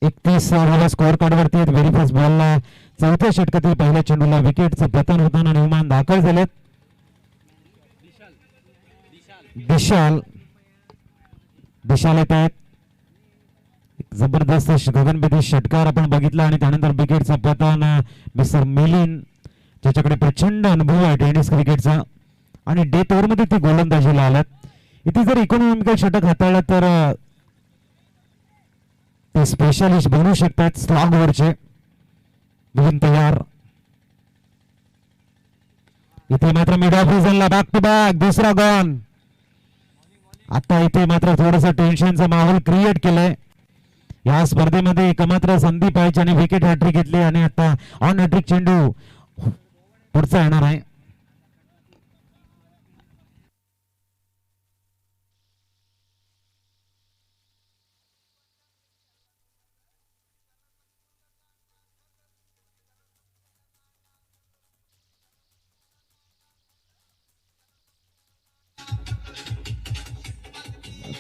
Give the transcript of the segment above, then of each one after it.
31 धावा score card वरती आहेत. व्हेरी फर्स्ट बॉलला चौथ्या षटकातील पहिल्या चेंडूला विकेटचं पतन होताना निर्माण दाखल झालेत. दिशाल येत आहेत. जबरदस्त गगनभेदी षटकार आपण बघितला आणि त्यानंतर विकेटचं पतन मिस्टर मिलिंद ज्याच्याकडे प्रचंड अनुभव आहे टेनिस क्रिकेटचा आणि डेथ ओव्हर मध्ये ते गोलंदाजीला आल्यात. इथे जर इकॉनॉमिकल षटक हाताळलं तर ते स्पेशलिस्ट बनू शकतात. स्लॉग ओव्हरचे मिलिंद तयार. इथे मात्र मिड ऑफ रिझनला बॅक टू बॅक दुसरा गॉन. आता इथे मात्र थोडस टेन्शनचा माहोल क्रिएट केलाय. या स्पर्धेमध्ये एक मात्र संदीप पाहिजे आणि विकेट हॅट्रिक घेतली आणि आता ऑन हॅट्रिक चेंडू पुढचा येणार आहे.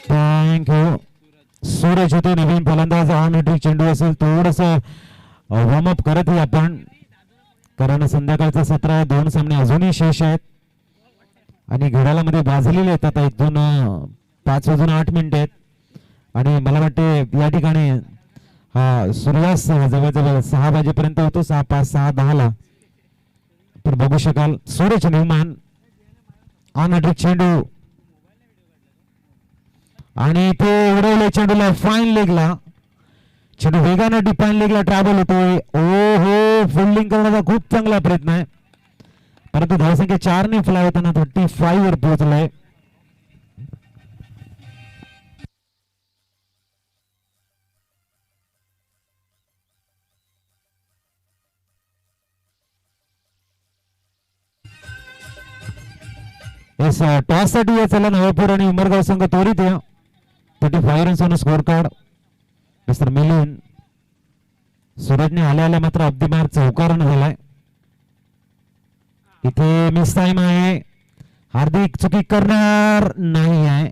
थँक्यू. सूरज होते नवीन फलंदाज. ऑन हॅट्रिक चेंडू असेल थोडस वॉर्मअप करत आपण कारण संध्याकाळचं सत्र 2 सामने अजूनही शेष आहेत आणि घड्याळामध्ये वाजलेले आहेत आता 5:08 आहेत आणि मला वाटते या ठिकाणी हा सूर्यास्त जवळजवळ 6 वाजेपर्यंत होतो. 6, 5, 6, 10 तर बघू शकाल. सूरज निर्माण ऑन हॅट्रिक चेंडू आणि इथे उडवले चेंडूला फाईन लेगला. चेंडू वेगानं डिफाईन लेगला ट्रॅव्हल होतोय. ओ हो फिल्डिंग करण्याचा खूप चांगला प्रयत्न आहे परंतु धावसंख्या 4 ने फ्लाय होताना 35 वर पोहोचलाय. टॉस साठी या चला नवापूर आणि उमरगाव संघ त्वरित या. 35 runs on scorecard. Mister Milind. सूरजने आल्या मात्र अब्दी मार्क चौकारण झालाय. इथे मिस टाइम आहे. हार्दिक चुकी करणार नाही आहे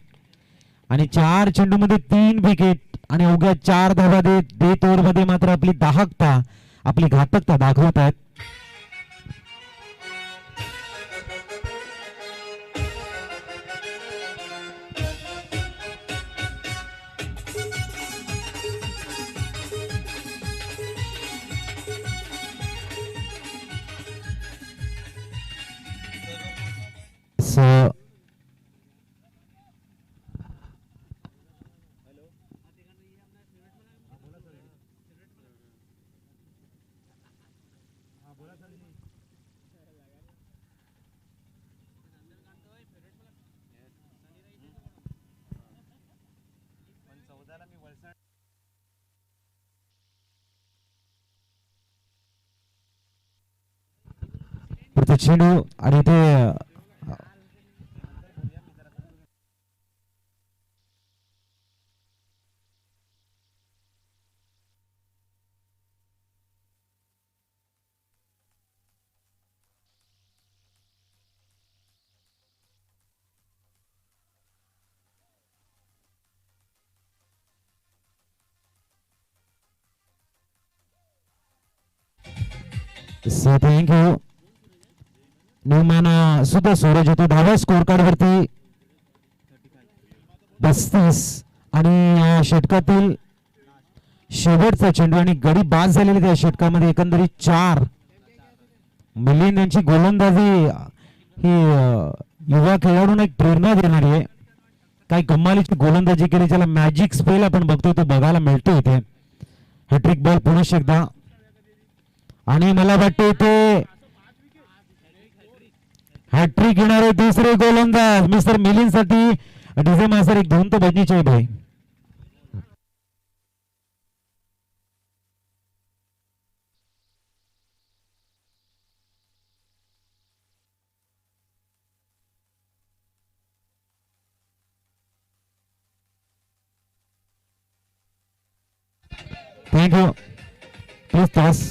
आणि 4 चेंडू मध्ये 3 विकेट आणि अवघ्या 4 धावा देत डेथ ओव्हर मध्ये मात्र आपली दाहकता आपली घातकता दाखवत आहेत. चेंडू आणि ते थँक्यू. निर्माण सुद्धा सूरज होतो. धावा स्कोर कार्ड वरती 35 आणि या षटकातील शेवटचा चेंडू आणि गडी बाद झालेली त्या षटकामध्ये एकंदरीत 4. मिलिंद यांची गोलंदाजी ही युवा खेळाडूंना एक प्रेरणा देणारी आहे. काही कमालीची गोलंदाजी केली ज्याला मॅजिक स्पेल आपण बघतो तो बघायला मिळतो इथे. हॅट्रिक बॉल पुन्हा एकदा आणि मला वाटते इथे हॅट्रिक घेणारे दुसरे गोलंदाज मिस्टर मिलिंद साठी डीजे मास्टर एक धून तो बजनी चाहिए भाई. Thank you please toss.